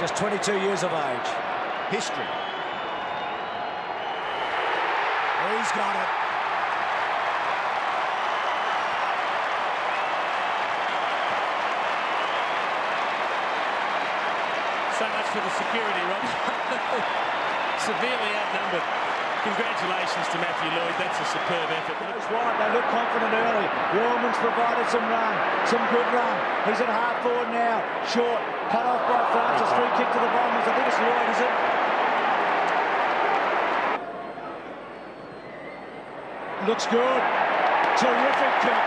just 22 years of age. History. He's got it. So much for the security, Rob. Severely outnumbered. Congratulations to Matthew Lloyd. That's a superb effort. Goes wide. They look confident early. The Allman's provided some run, some good run. He's at half forward now. Short. Cut off by Francis. Free kick to the Bombers. I think it's Lloyd, is it? Looks good. Terrific kick.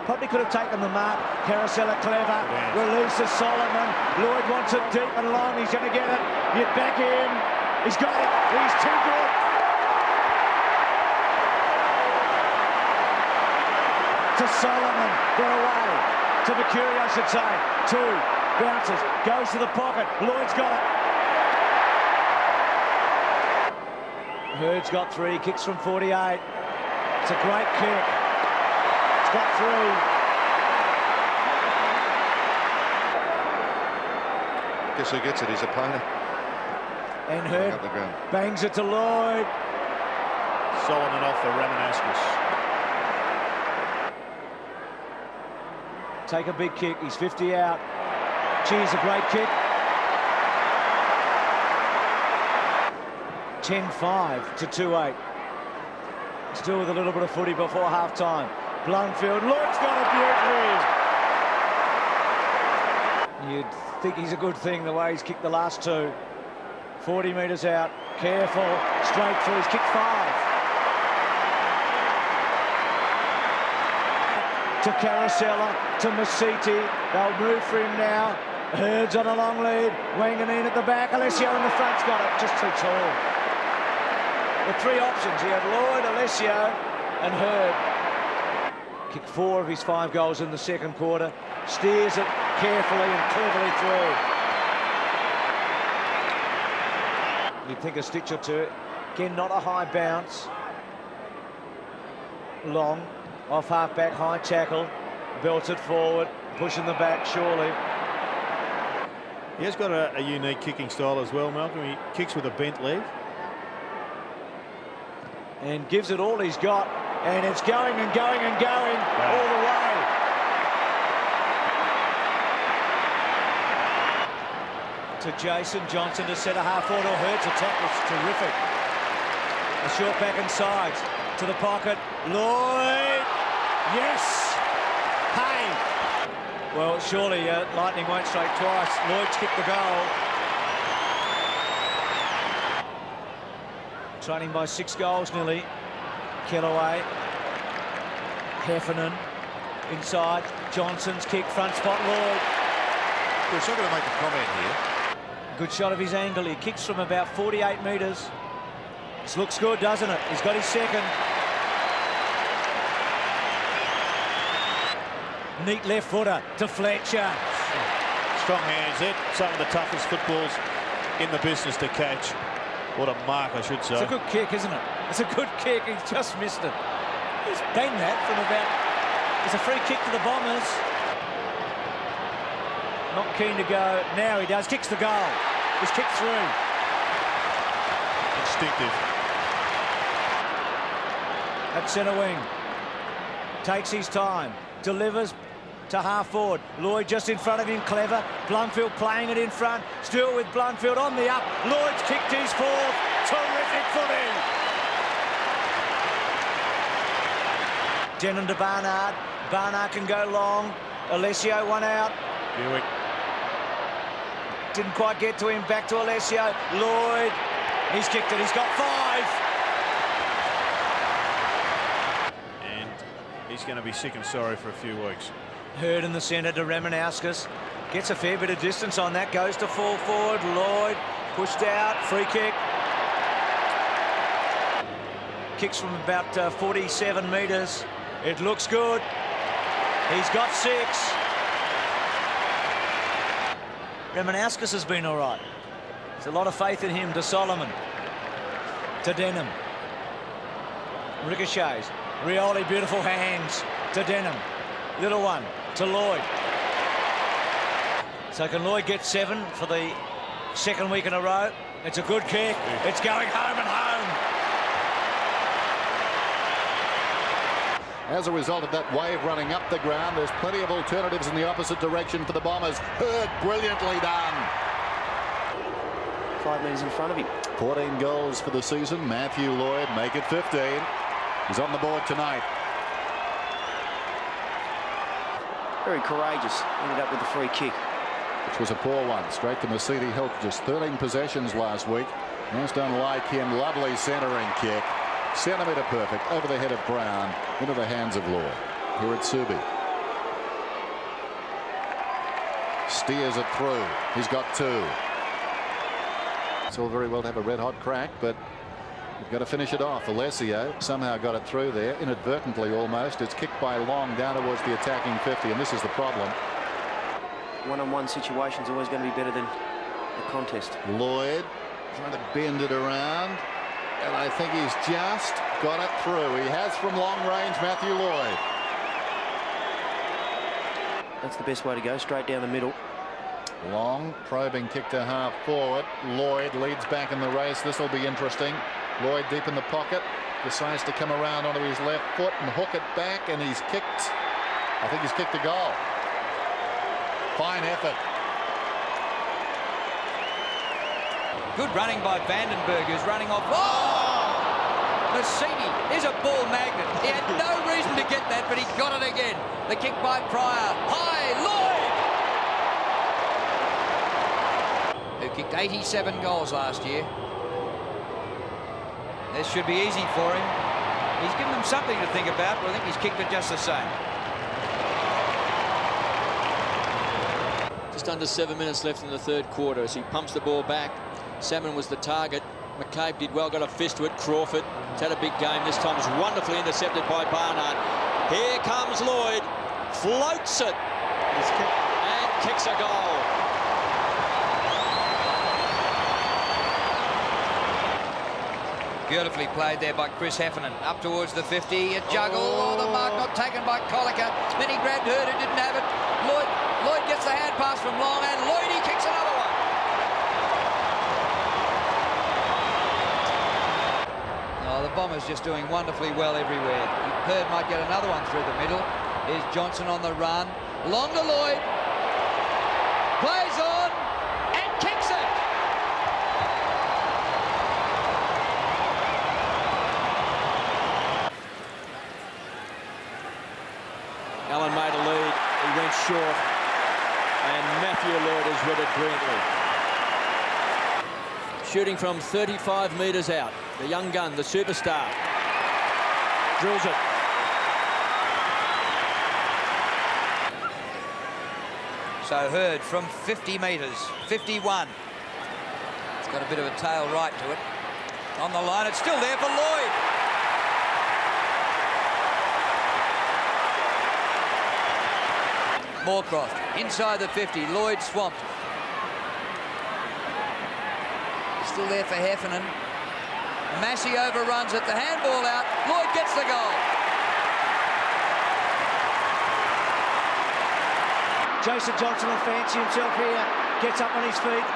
Probably could have taken the mark. Carosella clever. Releases Solomon. Lloyd wants it deep and long. He's going to get it. Get back in. He's got it. He's too good. To Solomon. Got away. To Mercury, I should say. Two. Bounces. Goes to the pocket. Lloyd's got it. Hurd's got three. Kicks from 48. It's a great kick. Got three. Guess who gets it? His opponent. And Hurd bangs it to Lloyd. Solomon off for Ramanascus. Take a big kick. He's 50 out. Geez, a great kick. 10-5 to 2-8. Still with a little bit of footy before half-time. Blundfield, Lloyd's got it beautifully. You'd think he's a good thing the way he's kicked the last two. 40 metres out, careful, straight through, he's kicked 5. To Carosella, to Masiti, they'll move for him now. Hurd's on a long lead, Wanganeen at the back, Alessio in the front's got it, just too tall. The three options, he had Lloyd, Alessio and Hurd. Kicked 4 of his 5 goals in the second quarter. Steers it carefully and cleverly through. You'd think a stitch or two. Again, not a high bounce. Long, off half-back, high tackle. Belted forward, pushing the back, surely. He has got a unique kicking style as well, Malcolm. He kicks with a bent leg. And gives it all he's got. And it's going and going and going all the way. To Jason Johnson to set a half forward. Hurd's attack was terrific. A short back and sides to the pocket. Lloyd. Yes. Hey. Well, surely Lightning won't strike twice. Lloyd's kicked the goal. Trailing by 6 goals nearly. Kellaway, Heffernan, inside, Johnson's kick, front spot, Lloyd. We're still going to make a comment here. Good shot of his angle, he kicks from about 48 metres. This looks good, doesn't it? He's got his second. Neat left footer to Fletcher. Strong hands. They're some of the toughest footballs in the business to catch. What a mark, I should say. It's a good kick, isn't it? It's a good kick. He's just missed it. He's banged that from about... It's a free kick to the Bombers. Not keen to go. Now he does. Kicks the goal. He's kicked through. Instinctive. At centre wing. Takes his time. Delivers to half forward. Lloyd just in front of him, clever. Blundfield playing it in front. Still with Blundfield on the up. Lloyd's kicked his fourth. Terrific footy. Denon to Barnard. Barnard can go long. Alessio one out. Buick. Didn't quite get to him. Back to Alessio. Lloyd. He's kicked it. He's got 5. And he's going to be sick and sorry for a few weeks. Hurd in the centre to Ramanascus. Gets a fair bit of distance on that. Goes to full forward. Lloyd pushed out. Free kick. Kicks from about 47 metres. It looks good. He's got 6. Ramanascus has been all right. There's a lot of faith in him. To Solomon. To Denham. Ricochets. Rioli, beautiful hands. To Denham. Little one. To Lloyd. So can Lloyd get 7 for the second week in a row? It's a good kick. It's going home and home. As a result of that wave running up the ground, there's plenty of alternatives in the opposite direction for the Bombers. Hurd, brilliantly done. 5 metres in front of him. 14 goals for the season. Matthew Lloyd, make it 15. He's on the board tonight. Very courageous. Ended up with the free kick. Which was a poor one. Straight to Mercedes Hill. Just 13 possessions last week. Nice done like him. Lovely centering kick. Centimetre perfect. Over the head of Brown. Into the hands of Lloyd. Here at Subi. Steers it through. He's got 2. It's all very well to have a red-hot crack, but you've got to finish it off. Alessio somehow got it through there, inadvertently almost. It's kicked by Long down towards the attacking 50, and this is the problem. One-on-one situation's always going to be better than the contest. Lloyd trying to bend it around, and I think he's just got it through. He has from long range, Matthew Lloyd. That's the best way to go, straight down the middle. Long probing kick to half forward. Lloyd leads back in the race. This will be interesting. Lloyd deep in the pocket, decides to come around onto his left foot and hook it back, and he's kicked. I think he's kicked a goal. Fine effort. Good running by Vandenberg, who's running off. Oh! Mercedes is a ball magnet. He had no reason to get that, but he got it again. The kick by Pryor. High, Lloyd! Who kicked 87 goals last year. This should be easy for him. He's given them something to think about, but I think he's kicked it just the same. Just under 7 minutes left in the third quarter as he pumps the ball back. Salmon was the target. McCabe did well, got a fist to it. Crawford has had a big game. This time is wonderfully intercepted by Barnard. Here comes Lloyd. Floats it. And kicks a goal. Beautifully played there by Chris Heffernan. Up towards the 50. A juggle. Oh, the mark not taken by Colliker. Then he grabbed Hurd, who didn't have it. Lloyd gets the hand pass from Long, and Lloydie kicks another one. Oh, the Bombers just doing wonderfully well everywhere. Hurd might get another one through the middle. Here's Johnson on the run. Long to Lloyd. Plays on and kicks it. Allen made a lead. He went short. And Matthew Lloyd has read it brilliantly. Shooting from 35 metres out. The young gun, the superstar. Drills it. So Hurd from 50 metres, 51. It's got a bit of a tail right to it. On the line, it's still there for Lloyd. Moorcroft inside the 50. Lloyd swamped. Still there for Heffernan. Massey overruns it. The handball out. Lloyd gets the goal. Jason Johnson will fancy himself here. Gets up on his feet.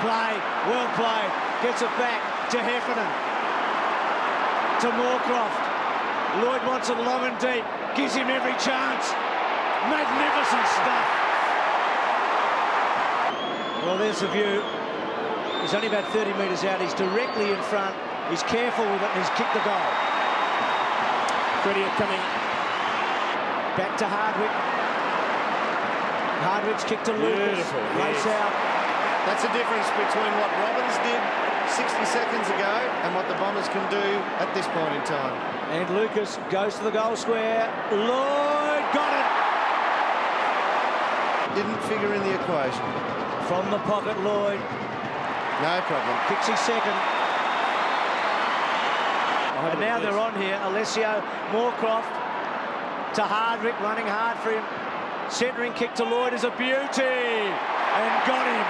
Play. Well played. Gets it back to Heffernan. To Moorcroft. Lloyd wants it long and deep. Gives him every chance. Magnificent stuff. Well, there's the view. He's only about 30 metres out. He's directly in front. He's careful with it, and he's kicked the goal. Freddie coming back to Hardwick. Hardwick's kick to Lucas. Race out. That's the difference between what Robbins did 60 seconds ago and what the Bombers can do at this point in time. And Lucas goes to the goal square. Lloyd got it. Didn't figure in the equation. From the pocket, Lloyd. No problem. Kicks his second. And now they're on here. Alessio, Moorcroft to Hardwick, running hard for him. Centering kick to Lloyd is a beauty. And got him.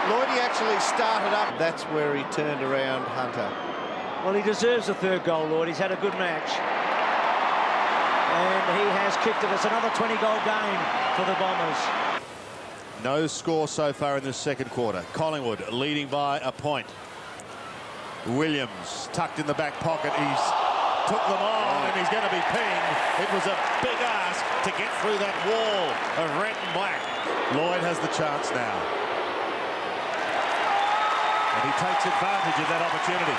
Lloydie actually started up. That's where he turned around Hunter. Well, he deserves the third goal, Lloyd. He's had a good match. And he has kicked it. It's another 20-goal game for the Bombers. No score so far in this second quarter. Collingwood leading by a point. Williams tucked in the back pocket. He's took them on and he's going to be pinged. It was a big ask to get through that wall of red and black. Lloyd has the chance now. And he takes advantage of that opportunity.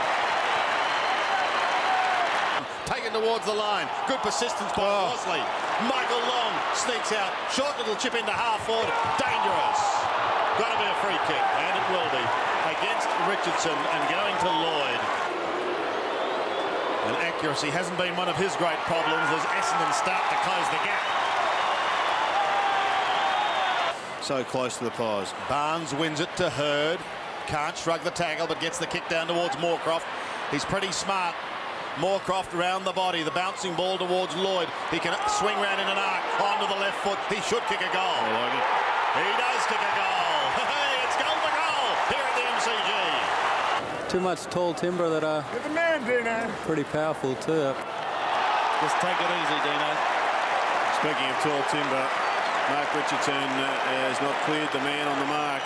Taken towards the line. Good persistence by Mosley. Michael Long sneaks out. Short little chip into half forward. Dangerous. Got to be a free kick, and it will be. Against Richardson and going to Lloyd. And accuracy hasn't been one of his great problems as Essendon start to close the gap. So close to the prize. Barnes wins it to Hurd. Can't shrug the tackle, but gets the kick down towards Moorcroft. He's pretty smart. Moorcroft round the body. The bouncing ball towards Lloyd. He can swing round in an arc onto the left foot. He should kick a goal. He does kick a goal. Hey, it's goal for goal here at the MCG. Too much tall timber that are pretty powerful too. Just take it easy, Dino. Speaking of tall timber, Mark Richardson has not cleared the man on the mark.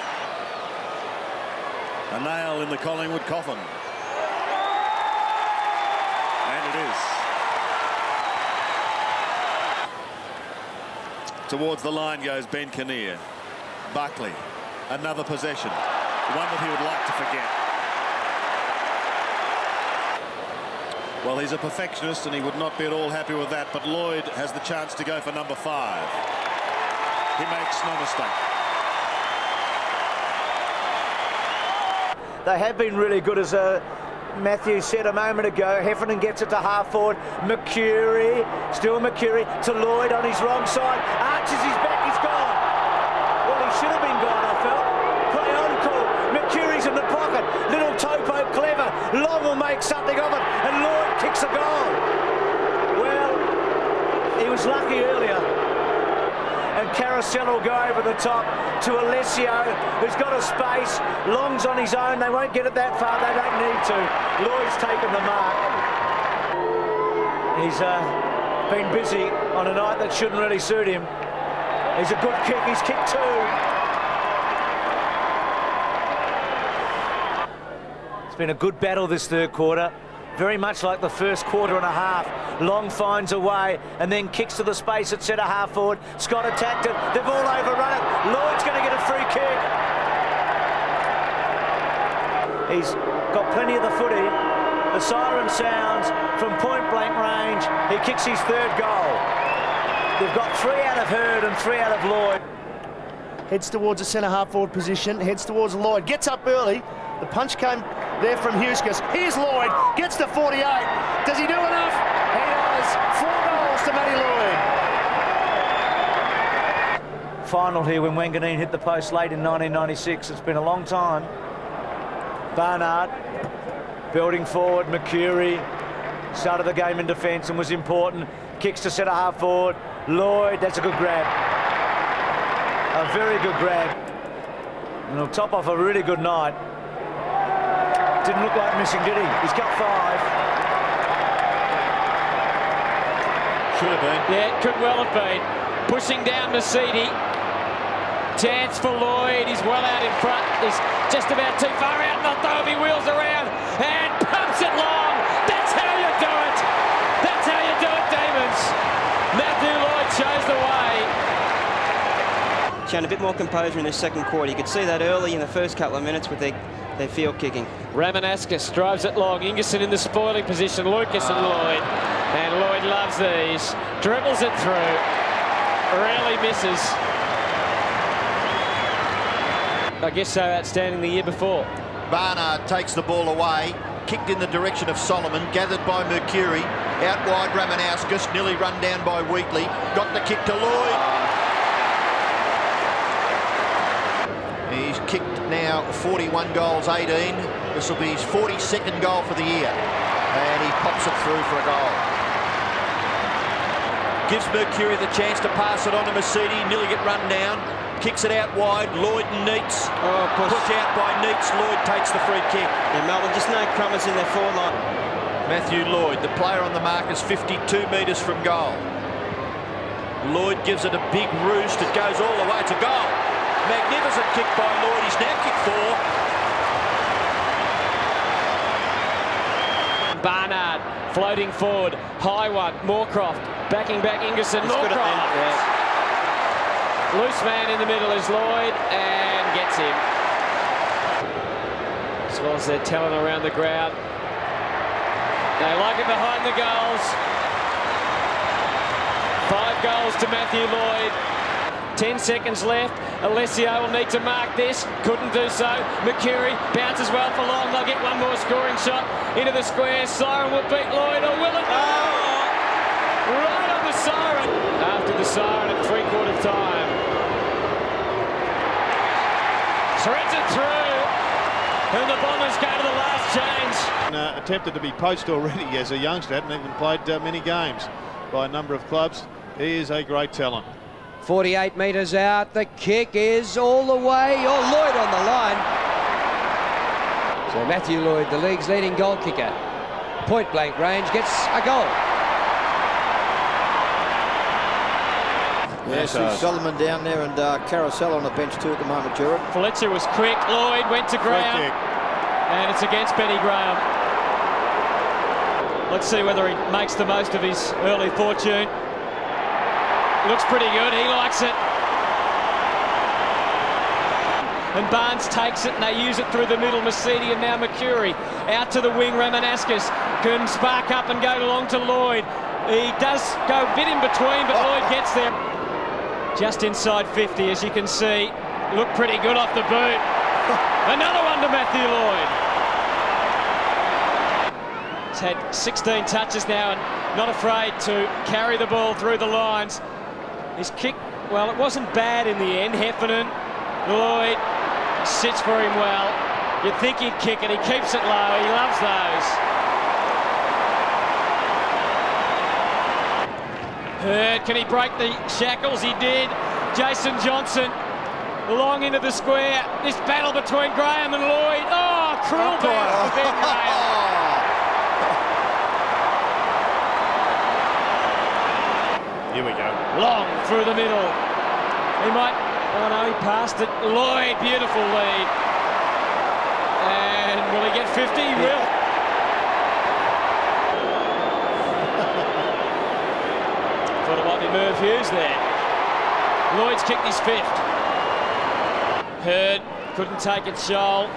A nail in the Collingwood coffin. And it is. Towards the line goes Ben Kinnear. Buckley, another possession. One that he would like to forget. Well, he's a perfectionist and he would not be at all happy with that, but Lloyd has the chance to go for number 5. He makes no mistake. They have been really good, as Matthew said a moment ago. Heffernan gets it to half forward. Mercury, still Mercury, to Lloyd on his wrong side. Arches his back, he's gone. Well, he should have been gone, I felt. Play on call. Mercury's in the pocket. Little topo clever. Long will make something of it, and Lloyd kicks a goal. Well, he was lucky earlier. And Carousel will go over the top to Alessio, who's got a space. Long's on his own. They won't get it that far. They don't need to. Lloyd's taken the mark. He's been busy on a night that shouldn't really suit him. He's a good kick. He's kicked 2. It's been a good battle this third quarter. Very much like the first quarter and a half. Long finds a way and then kicks to the space at centre half forward. Scott attacked it. They've all overrun it. Lloyd's going to get a free kick. He's got plenty of the footy. The siren sounds from point blank range. He kicks his 3rd goal. They've got 3 out of Hurd and 3 out of Lloyd. Heads towards the centre half forward position. Heads towards Lloyd. Gets up early. The punch came there from Huskis. Here's Lloyd. Gets to 48. Does he do enough? He does. 4 goals to Matty Lloyd. Final here when Wanganeen hit the post late in 1996. It's been a long time. Barnard building forward. Mercury started the game in defence and was important. Kicks to centre half forward. Lloyd, that's a good grab. A very good grab. And he'll top off a really good night. Didn't look like missing, did he? He's got 5. Should have been. Yeah, it could well have been. Pushing down Masidi. Chance for Lloyd. He's well out in front. He's just about too far out. Not though. He wheels around and pumps it long. That's how you do it. That's how you do it, Demons. Matthew Lloyd shows the way. Shown a bit more composure in the second quarter. You could see that early in the first couple of minutes with their field kicking. Ramanaskas drives it long. Ingerson in the spoiling position. Lucas and Lloyd. And Lloyd loves these. Dribbles it through. Rarely misses. I guess so outstanding the year before. Barnard takes the ball away. Kicked in the direction of Solomon. Gathered by Mercury. Out wide Ramanauskas. Nearly run down by Wheatley. Got the kick to Lloyd. He's kicked now 41 goals, 18. This will be his 42nd goal for the year. And he pops it through for a goal. Gives Mercury the chance to pass it on to Masidi. Nearly get run down. Kicks it out wide. Lloyd and Neitz. Push out by Neitz. Lloyd takes the free kick. Yeah, Melbourne, just no crummers in their forward line. Matthew Lloyd, the player on the mark, is 52 metres from goal. Lloyd gives it a big roost. It goes all the way to goal. Magnificent kick by Lloyd. He's now kicked 4. Barnard floating forward. High one. Moorcroft backing back Ingerson. Moorcroft. Loose man in the middle is Lloyd and gets him. As well as they're telling around the ground. They like it behind the goals. 5 goals to Matthew Lloyd. 10 seconds left. Alessio will need to mark this. Couldn't do so. McCurry bounces well for long. They'll get one more scoring shot into the square. Siren will beat Lloyd, or will it? Oh! Right on the siren. After the siren at 3/4 time. Threads it through. And the Bombers go to the last change. Attempted to be poached already as a youngster. Hadn't even played many games by a number of clubs. He is a great talent. 48 metres out. The kick is all the way. Oh, Lloyd on the line. So Matthew Lloyd, the league's leading goal kicker. Point blank range, gets a goal. Yes, Solomon down there and Carousel on the bench too at the moment, Gerard. Fletcher was quick. Lloyd went to Graham. And it's against Benny Graham. Let's see whether he makes the most of his early fortune. Looks pretty good. He likes it. And Barnes takes it and they use it through the middle. Masidi and now McCurry out to the wing. Ramanaskas can spark up and go along to Lloyd. He does go a bit in between, but Lloyd gets there. Just inside 50, as you can see. Look pretty good off the boot. Another one to Matthew Lloyd. He's had 16 touches now and not afraid to carry the ball through the lines. His kick, well, it wasn't bad in the end. Heffernan, Lloyd sits for him well. You'd think he'd kick it. He keeps it low. He loves those. Hurd, can he break the shackles? He did. Jason Johnson long into the square. This battle between Graham and Lloyd. Oh, cruel bounce for Ben Graham. Here we go. Long through the middle. He might, oh no, he passed it. Lloyd, beautiful lead. And will he get 50? He will. Thought it might be Merv Hughes there. Lloyd's kicked his 5th. Hurd couldn't take it, Shoal.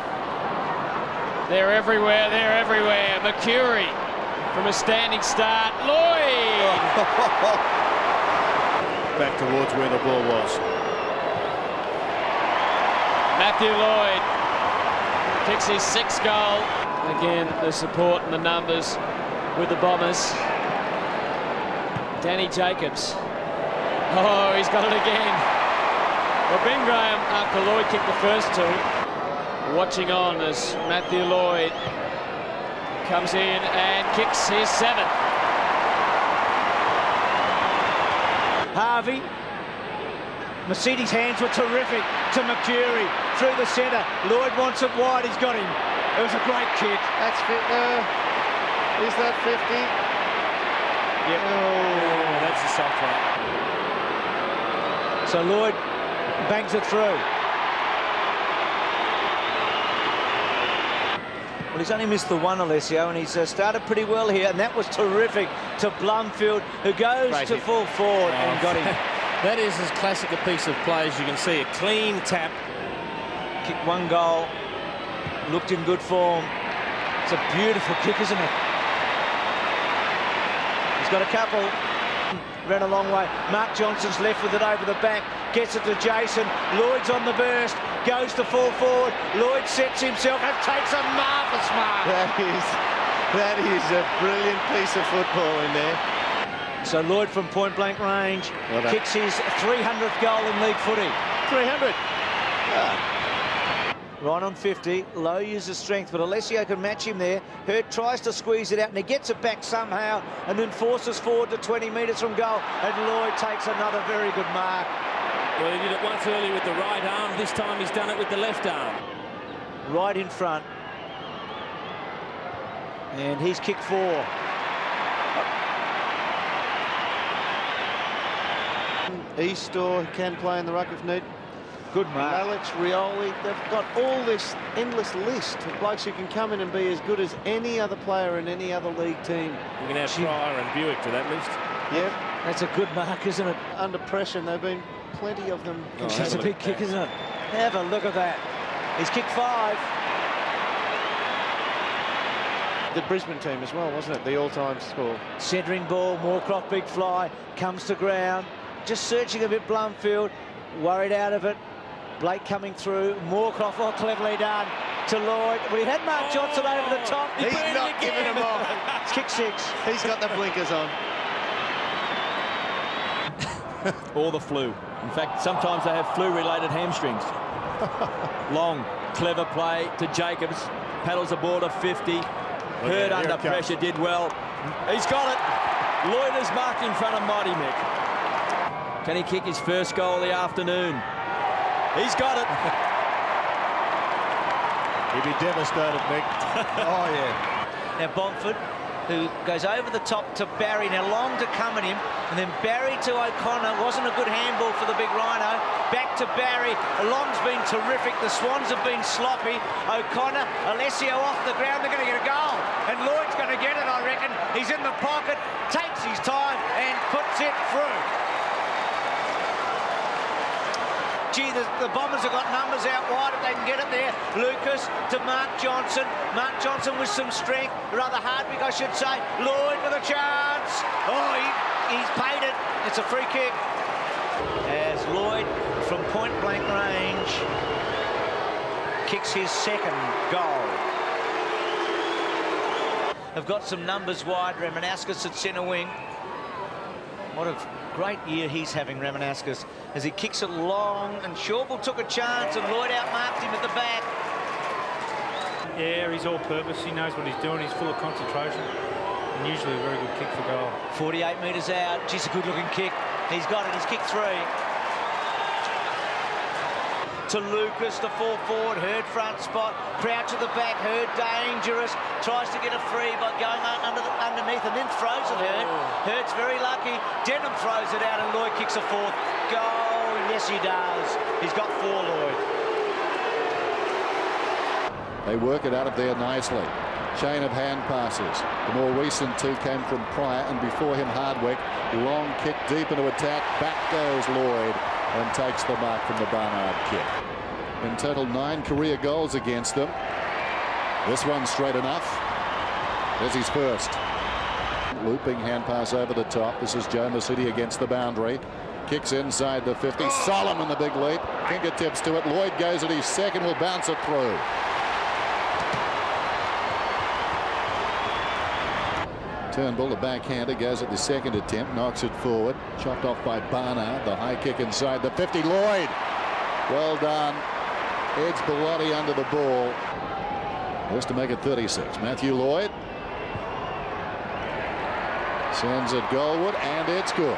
They're everywhere, they're everywhere. McCurry from a standing start. Lloyd! Back towards where the ball was. Matthew Lloyd kicks his 6th goal. Again, the support and the numbers with the Bombers. Danny Jacobs. Oh, he's got it again. Well, Ben Graham, after Lloyd kicked the first 2, watching on as Matthew Lloyd comes in and kicks his 7th. Harvey. Mercedes' hands were terrific to McCurry through the centre. Lloyd wants it wide. He's got him. It was a great kick. That's fit. Is that 50? Yep. Oh, that's a soft one. So Lloyd bangs it through. Well, he's only missed the one, Alessio, and he's started pretty well here, and that was terrific to Blumfield, who goes to full forward and got him. That is as classic a piece of play as you can see. A clean tap. Kicked 1 goal, looked in good form. It's a beautiful kick, isn't it? He's got a couple. Ran a long way. Mark Johnson's left with it over the back. Gets it to Jason. Lloyd's on the burst. Goes to full forward. Lloyd sets himself and takes a marvellous mark. That is a brilliant piece of football in there. So Lloyd from point blank range kicks his 300th goal in league footy. 300. Right on 50. Low uses strength, but Alessio can match him there. Hurt tries to squeeze it out, and he gets it back somehow, and then forces forward to 20 metres from goal, and Lloyd takes another very good mark. Well, he did it once earlier with the right arm. This time he's done it with the left arm. Right in front. And he's kicked 4. East or can play in the ruck if need. Good mark. Alex, Rioli, they've got all this endless list of blokes who can come in and be as good as any other player in any other league team. You can add Pryor and Buick to that list. Yep. That's a good mark, isn't it? Under pressure, and there have been plenty of them. That's a big kick, isn't it? Have a look at that. He's kicked 5. The Brisbane team as well, wasn't it? The all-time score. Centering ball, Moorcroft, big fly, comes to ground. Just searching a bit, Blumfield, worried out of it. Blake coming through, Moorcroft, oh, cleverly done to Lloyd. Well, he had Mark Johnson over the top. He's not giving him off. It's kick 6. He's got the blinkers on. Or the flu. In fact, sometimes they have flu-related hamstrings. Long, clever play to Jacobs. Paddles aboard a 50. Hurd under pressure, did well. He's got it. Lloyd is marked in front of Mighty Mick. Can he kick his first goal of the afternoon? He's got it. He'd be devastated, Mick. Oh, yeah. Now, Bomford, who goes over the top to Barry. Now, Long to come at him. And then Barry to O'Connor. Wasn't a good handball for the big Rhino. Back to Barry. Long's been terrific. The Swans have been sloppy. O'Connor, Alessio off the ground. They're going to get a goal. And Lloyd's going to get it, I reckon. He's in the pocket, takes his time and puts it through. Gee, the Bombers have got numbers out wide if they can get it there. Lucas to Mark Johnson. Mark Johnson with some strength. Rather Hardwick, I should say. Lloyd with a chance. Oh, he's paid it. It's a free kick. As Lloyd, from point-blank range, kicks his second goal. Have got some numbers wide. Ramanauskas at centre wing. What a great year he's having, Ramanauskas, as he kicks it long, and Shawbull took a chance and Lloyd outmarked him at the back. Yeah, he's all-purpose. He knows what he's doing. He's full of concentration, and usually a very good kick for goal. 48 metres out. Just a good-looking kick. He's got it. He's kicked 3. To Lucas, the full forward, Hurd front spot, Crouch at the back, Hurd dangerous, tries to get a free by going underneath and then throws it, Hurd. Hurd's very lucky, Denham throws it out and Lloyd kicks a 4th goal. Yes, he does. He's got 4, Lloyd. They work it out of there nicely. Chain of hand passes. The more recent 2 came from Pryor, and before him Hardwick. Long kick deep into attack, back goes Lloyd and takes the mark from the Barnard kick. In total 9 career goals against them. This one straight enough. There's his first. Looping hand pass over the top. This is Joe Masidi against the boundary. Kicks inside the 50. Solomon the big leap. Fingertips to it. Lloyd goes at his second. Will bounce it through. Turnbull, the backhander, goes at the second attempt, knocks it forward, chopped off by Barnard. The high kick inside the 50. Lloyd, well done. Ed's Bellotti under the ball. Just to make it 36. Matthew Lloyd sends it goalward, and it's good.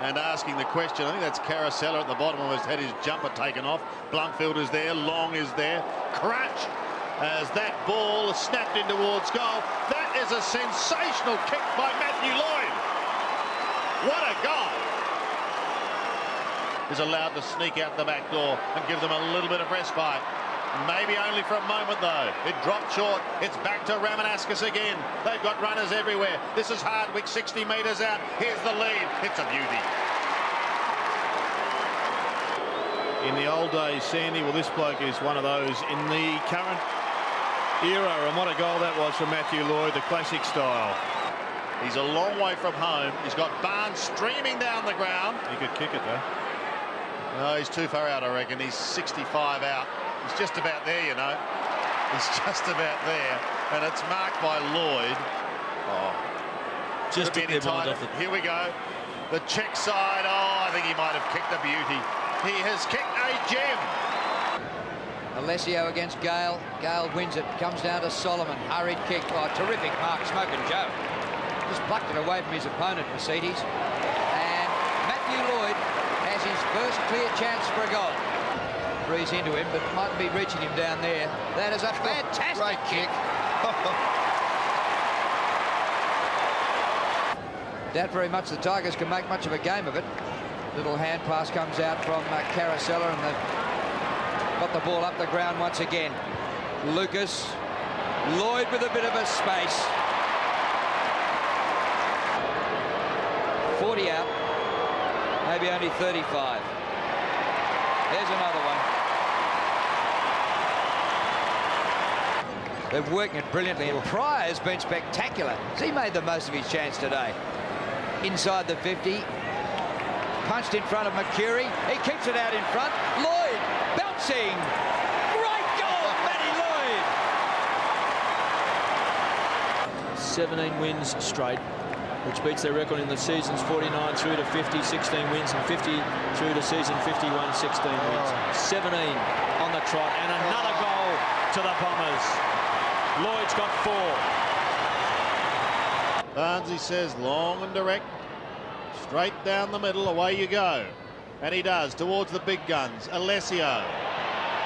And asking the question, I think that's Carousella at the bottom of his head, his jumper taken off. Blumfield is there, Long is there. Crunch as that ball is snapped in towards goal. That is a sensational kick by Matthew Lloyd. What a goal. Is allowed to sneak out the back door and give them a little bit of respite. Maybe only for a moment, though. It dropped short. It's back to Ramanauskas again. They've got runners everywhere. This is Hardwick, 60 metres out. Here's the lead. It's a beauty. In the old days, Sandy, well, this bloke is one of those in the current era, and what a goal that was from Matthew Lloyd, the classic style. He's a long way from home. He's got Barnes streaming down the ground. He could kick it, though. No, he's too far out, I reckon. He's 65 out. He's just about there, you know. He's just about there. And it's marked by Lloyd. Oh. Just any time. Here we go. The check side. Oh, I think he might have kicked a beauty. He has kicked a gem. Alessio against Gale. Gale wins it. Comes down to Solomon. Hurried kick. Oh, terrific mark. Smoking Joe. Just plucked it away from his opponent, Mercedes. And Matthew Lloyd has his first clear chance for a goal. Breeze into him, but mightn't be reaching him down there. That is a fantastic kick. Doubt very much the Tigers can make much of a game of it. Little hand pass comes out from Caracella, and they've got the ball up the ground once again. Lucas. Lloyd with a bit of a space. 40 out. Maybe only 35. There's another one. They're working it brilliantly, and Pryor has been spectacular. He made the most of his chance today. Inside the 50. Punched in front of Mercury. He kicks it out in front. Lloyd bouncing. Great goal, Matty Lloyd. 17 wins straight, which beats their record in the seasons 49 through to 50, 16 wins, and 50 through to season 51, 16 wins. 17 on the trot, and another goal to the Bombers. Lloyd's got 4. Barnesy says long and direct, straight down the middle, away you go. And he does, towards the big guns. Alessio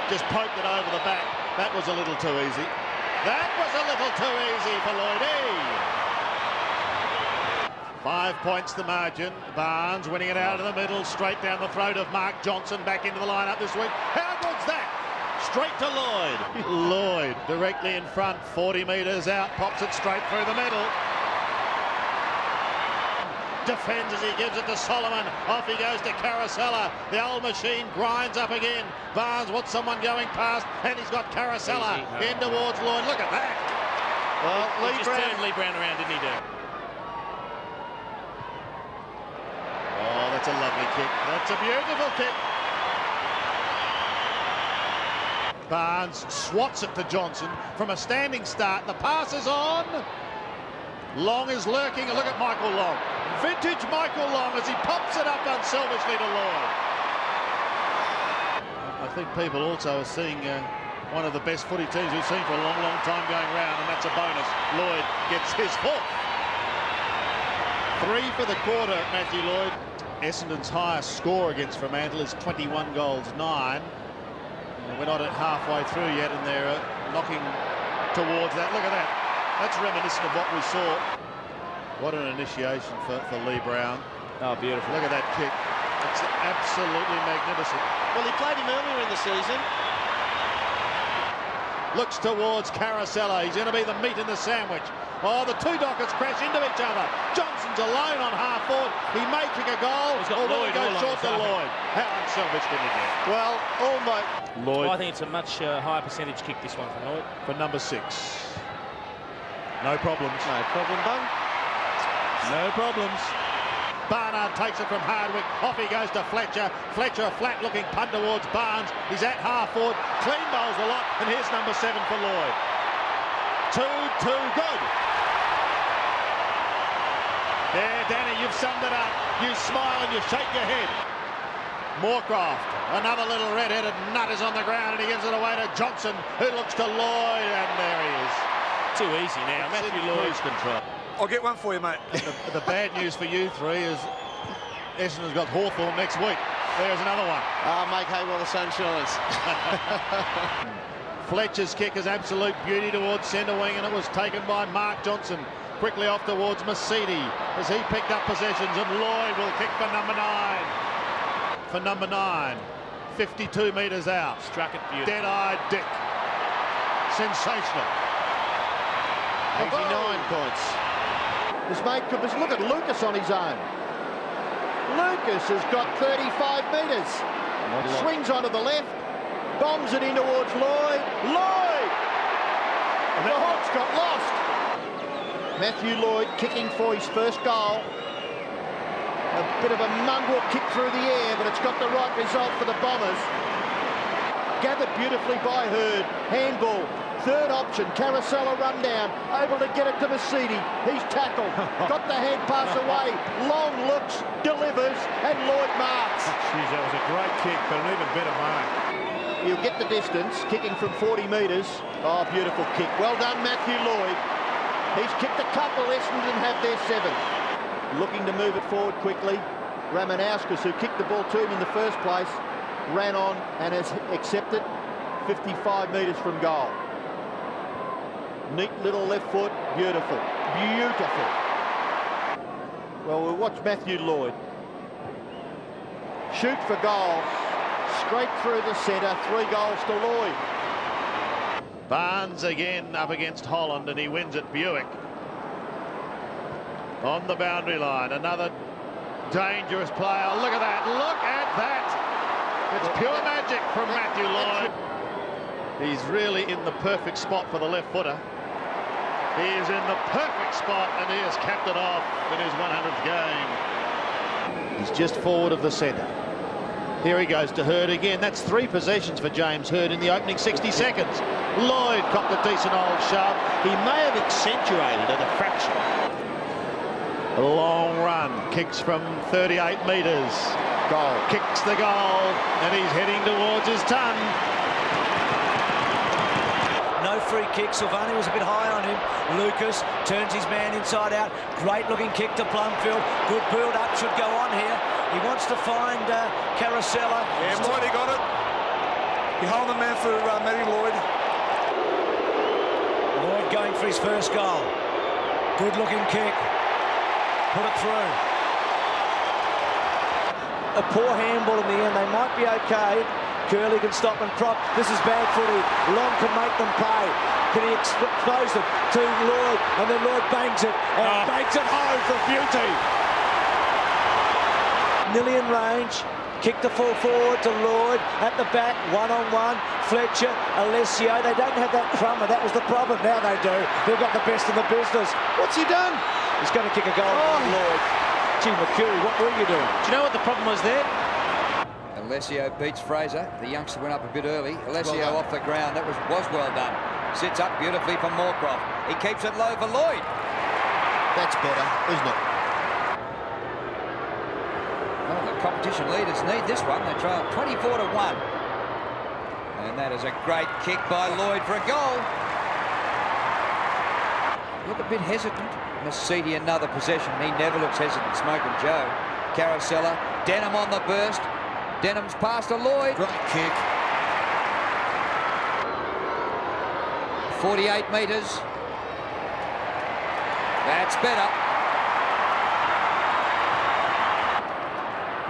just poked it over the back. That was a little too easy. That was a little too easy for Lloyd. 5 points the margin. Barnes winning it out of the middle, straight down the throat of Mark Johnson, back into the lineup this week. How good's that? Straight to Lloyd. Lloyd directly in front, 40 metres out, pops it straight through the middle. Defends as he gives it to Solomon. Off he goes to Caracella. The old machine grinds up again. Barnes wants someone going past, and he's got Caracella in towards Lloyd. Look at that. Well, he just turned Lee Brown around, didn't he, Dave? Oh, that's a lovely kick. That's a beautiful kick. Barnes swats it to Johnson from a standing start. The pass is on. Long is lurking. Look at Michael Long. Vintage Michael Long as he pops it up unselfishly to Lloyd. I think people also are seeing one of the best footy teams we've seen for a long, long time going round, and that's a bonus. Lloyd gets his 4th. 3 for the quarter, Matthew Lloyd. Essendon's highest score against Fremantle is 21 goals, 9. We're not at halfway through yet, and they're knocking towards that. Look at that. That's reminiscent of what we saw. What an initiation for Lee Brown. Oh, beautiful. Look at that kick. It's absolutely magnificent. Well, he played him earlier in the season. Looks towards Caracella. He's going to be the meat in the sandwich. Oh, the two Dockets crash into each other. Johnson's alone on half forward. He may kick a goal, or will he go short to Lloyd? How unselfish can he get? Well, almost. Lloyd. I think it's a much higher percentage kick, this one, for Lloyd. For number 6. No problems. No problem, Bung. No problems. Barnard takes it from Hardwick. Off he goes to Fletcher. Fletcher, a flat-looking punt towards Barnes. He's at half forward. Clean bowls a lot. And here's number 7 for Lloyd. 2-2, good. There, Danny, you've summed it up. You smile and you shake your head. Moorcroft, another little red-headed nut is on the ground, and he gives it away to Johnson, who looks to Lloyd, and there he is. Too easy now. It's Matthew in Lloyd. cruise control. I'll get one for you, mate. The bad news for you 3 is Essendon's got Hawthorn next week. There's another one. Make hay while the sun shines. Fletcher's kick is absolute beauty towards centre wing, and it was taken by Mark Johnson. Quickly off towards Masidi as he picked up possessions, and Lloyd will kick for number 9. For number 9, 52 metres out. Struck it beautifully. Dead-eyed Dick. Sensational. 89 points. His mate could look at Lucas on his own. Lucas has got 35 metres. Swings onto the left, bombs it in towards Lloyd. Lloyd! And the Hawks got lost. Matthew Lloyd kicking for his first goal. A bit of a mongrel kick through the air, but it's got the right result for the Bombers. Gathered beautifully by Hurd. Handball. Third option, Caracella run down, able to get it to Masidi. He's tackled, got the hand pass away. Long looks, delivers, and Lloyd marks. Jeez, that was a great kick, but an even better mark. He'll get the distance, kicking from 40 metres. Oh, beautiful kick. Well done, Matthew Lloyd. He's kicked a couple, Essendon have their 7th. Looking to move it forward quickly. Ramanauskas, who kicked the ball to him in the first place, ran on and has accepted 55 metres from goal. Neat little left foot, beautiful, beautiful. Well, we'll watch Matthew Lloyd. shoot for goal. Straight through the centre, 3 goals to Lloyd. Barnes again up against Holland, and he wins at Buick. On the boundary line, another dangerous player. Look at that, look at that. It's pure magic from Matthew Lloyd. He's really in the perfect spot for the left footer. He is in the perfect spot, and he has capped it off in his 100th game. He's just forward of the centre. Here he goes to Hurd again. That's 3 possessions for James Hurd in the opening 60 seconds. Lloyd copped a decent old shove. He may have accentuated it a fraction. A long run, kicks from 38 metres. Goal. Kicks the goal, and he's heading towards his ton. No free kick. Silvani was a bit high on him. Lucas turns his man inside out. Great looking kick to Blumfield. Good build up, should go on here. He wants to find Carosella. Yeah, Lloyd, he got it. He held the man for Matty Lloyd. Lloyd going for his first goal. Good looking kick. Put it through. A poor handball in the end. They might be okay. Curley can stop and prop. This is bad footy. Long can make them pay. Can he expose it to Lloyd? And then Lloyd bangs it. And bangs it home for beauty. Nearly in range. Kick to full forward to Lloyd. At the back, one-on-one. Fletcher, Alessio. They don't have that crummer. That was the problem. Now they do. They've got the best in the business. What's he done? He's going to kick a goal for Lloyd. Gee, McCurry, what were you doing? Do you know what the problem was there? Alessio beats Fraser. The youngster went up a bit early. Alessio off the ground. That was well done. Sits up beautifully for Moorcroft. He keeps it low for Lloyd. That's better, isn't it? Well, the competition leaders need this one. They trail 24-1. And that is a great kick by Lloyd for a goal. Look a bit hesitant. Masidi another possession. He never looks hesitant. Smoking Joe. Carosella. Denham on the burst. Denham's pass to Lloyd. Great kick. 48 metres. That's better.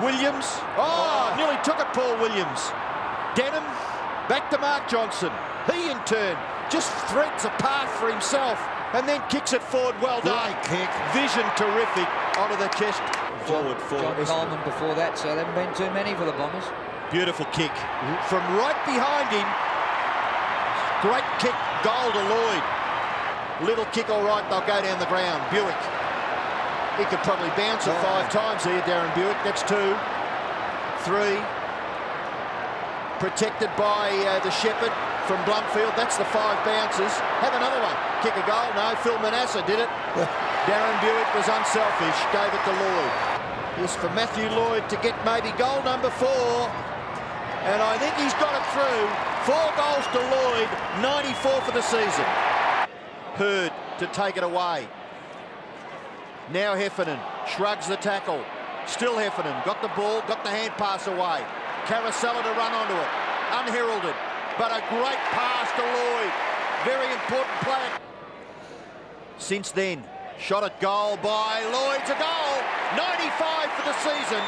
Williams. Oh, nearly took it, Paul Williams. Denham, back to Mark Johnson. He, in turn, just threads a path for himself and then kicks it forward. Well done. Great kick. Vision terrific onto the chest. Forward. John Coleman before that, so there haven't been too many for the Bombers. Beautiful kick. From right behind him. Great kick. Goal to Lloyd. Little kick, all right. They'll go down the ground. Buick. He could probably bounce it 5 times here, Darren Buick. That's 2. 3. Protected by the Shepherd from Blumfield. That's the 5 bounces. Have another one. Kick a goal. No, Phil Manasseh did it. Darren Buick was unselfish. Gave it to Lloyd. Yes, for Matthew Lloyd to get maybe goal number 4. And I think he's got it through. 4 goals to Lloyd. 94 for the season. Hurd to take it away. Now Heffernan shrugs the tackle. Still Heffernan. Got the ball, got the hand pass away. Carosella to run onto it. Unheralded. But a great pass to Lloyd. Very important play. Since then, shot at goal by Lloyd. A goal. 95 for the season.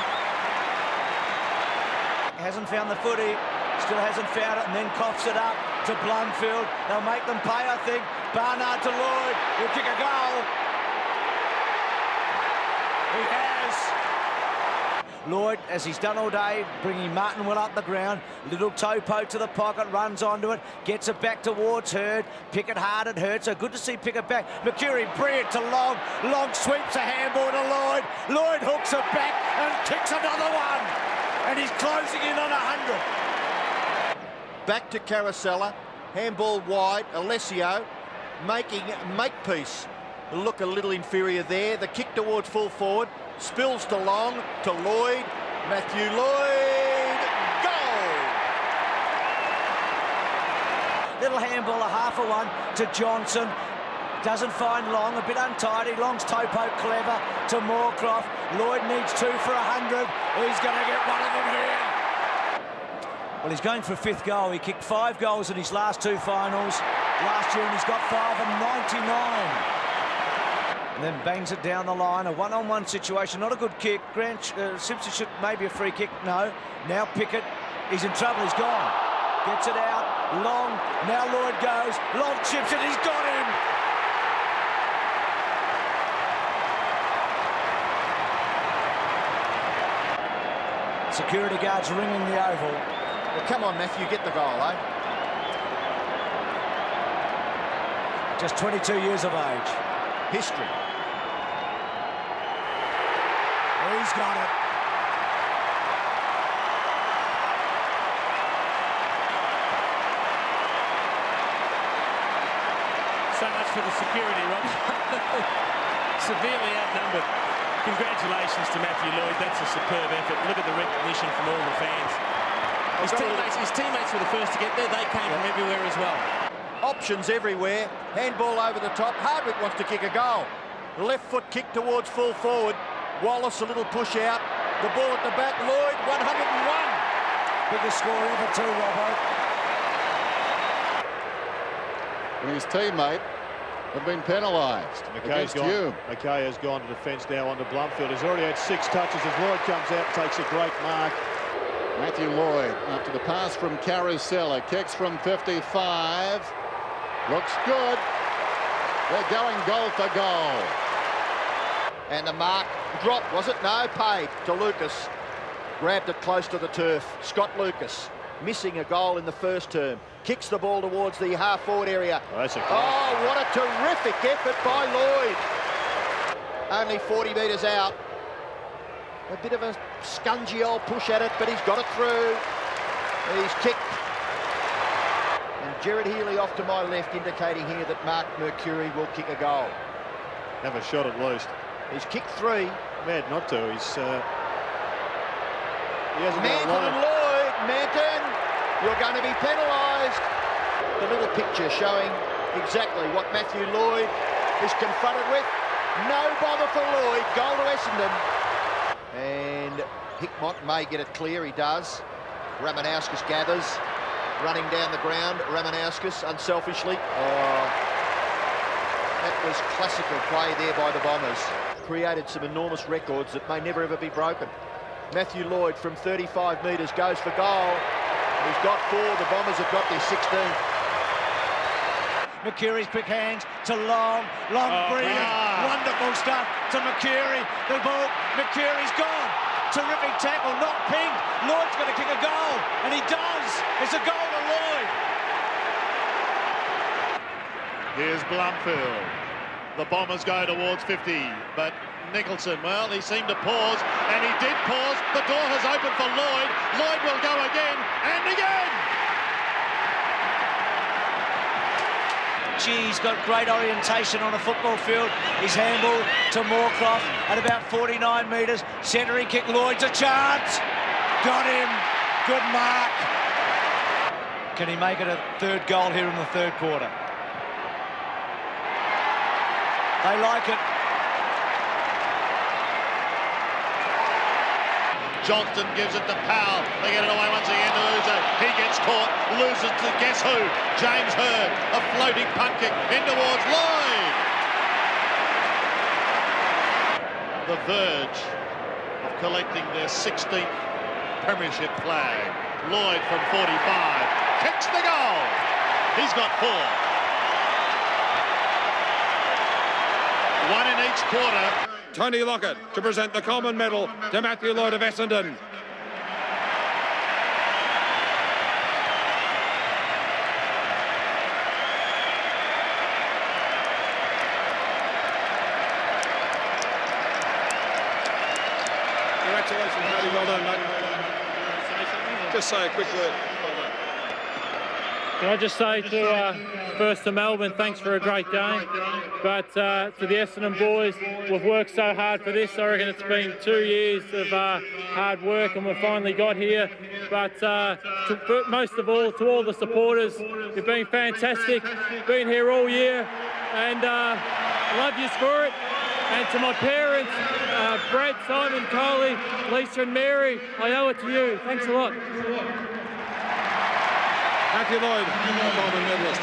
Hasn't found the footy. Still hasn't found it, and then coughs it up to Blumfield. They'll make them pay, I think. Barnard to Lloyd. He'll kick a goal. He has. Lloyd, as he's done all day, bringing Martinwell up the ground. Little toe poke to the pocket, runs onto it, gets it back towards Hurd. Pickett hard at Hurd, so good to see Pickett back. McCurry, brilliant to Long. Long sweeps a handball to Lloyd. Lloyd hooks it back and kicks another one. And he's closing in on 100. Back to Carosella. Handball wide. Alessio making Makepeace look a little inferior there. The kick towards full forward. Spills to Long, to Lloyd. Matthew Lloyd. Goal! Little handball, a half a one to Johnson. Doesn't find Long, a bit untidy. Long's toe poke clever to Moorcroft. Lloyd needs 2 for 100. He's going to get one of them here. Well, he's going for a 5th goal. He kicked 5 goals in his last 2 finals last year, and he's got 5 and 99. And then bangs it down the line. A one-on-one situation. Not a good kick. Simpson should maybe a free kick. No. Now Pickett. He's in trouble. He's gone. Gets it out. Long. Now Lloyd goes. Long chips it. He's got him. Security guards ringing the oval. Well, come on, Matthew, get the goal, eh? Just 22 years of age. History. He's got it. So much for the security, Rob. Severely outnumbered. Congratulations to Matthew Lloyd. That's a superb effort. Look at the recognition from all the fans. His teammates were the first to get there. They came from everywhere as well. Options everywhere. Handball over the top. Hardwick wants to kick a goal. Left foot kick towards full forward. Wallace a little push out. The ball at the back. Lloyd 101. Biggest score ever too, Robbo. And his teammate have been penalised. McKay's gone. McKay has gone to defence now onto Blumfield. He's already had 6 touches as Lloyd comes out and takes a great mark. Matthew Lloyd, after the pass from Carusella, kicks from 55. Looks good. They're going goal for goal. And the mark dropped, was it? No, paid to Lucas. Grabbed it close to the turf. Scott Lucas, missing a goal in the first term. Kicks the ball towards the half-forward area. Oh, what a terrific effort by Lloyd. Only 40 metres out. A bit of a scungy old push at it, but he's got it through. He's kicked. And Gerard Healy off to my left, indicating here that Mark Mercury will kick a goal. Have a shot at least. He's kicked 3. Mad not to. He hasn't Manton and Lloyd. Manton, you're going to be penalised. The little picture showing exactly what Matthew Lloyd is confronted with. No bother for Lloyd. Goal to Essendon. And Hickmott may get it clear. He does. Ramanauskas gathers. Running down the ground. Ramanauskas unselfishly. Oh, that was classical play there by the Bombers. Created some enormous records that may never ever be broken. Matthew Lloyd from 35 metres goes for goal. He's got 4. The Bombers have got their 16th. Mercury's quick hands to Long. Long, brilliant. Wonderful stuff to Mercury. The ball, Mercury's gone. Terrific tackle, not Ping. Lloyd's going to kick a goal, and he does. It's a goal to Lloyd. Here's Blumfield. The Bombers go towards 50, but Nicholson, well, he seemed to pause, and he did pause. The door has opened for Lloyd. Lloyd will go again, and again! Gee, he's got great orientation on a football field. His handball to Moorcroft at about 49 metres. Centering kick, Lloyd's a chance. Got him. Good mark. Can he make it a 3rd goal here in the 3rd quarter? They like it. Johnston gives it to Powell. They get it away once again to Uzo. He gets caught, loses to guess who? James Hurd. A floating punt kick in towards Lloyd. The verge of collecting their 16th premiership flag. Lloyd from 45 kicks the goal. He's got 4. 1 in each quarter. Tony Lockett to present the Coleman Medal to Matthew Lloyd of Essendon. Congratulations, Matty. Well done, mate. Just say a quick word. Can I just say first to Melbourne, thanks for a great game. But to the Essendon boys, we've worked so hard for this. I reckon it's been 2 years of hard work and we've finally got here. But most of all, to all the supporters, you've been fantastic. Been here all year and love you, Score It. And to my parents, Brett, Simon, Coley, Lisa and Mary, I owe it to you. Thanks a lot. Matthew Lloyd, Coleman medalist.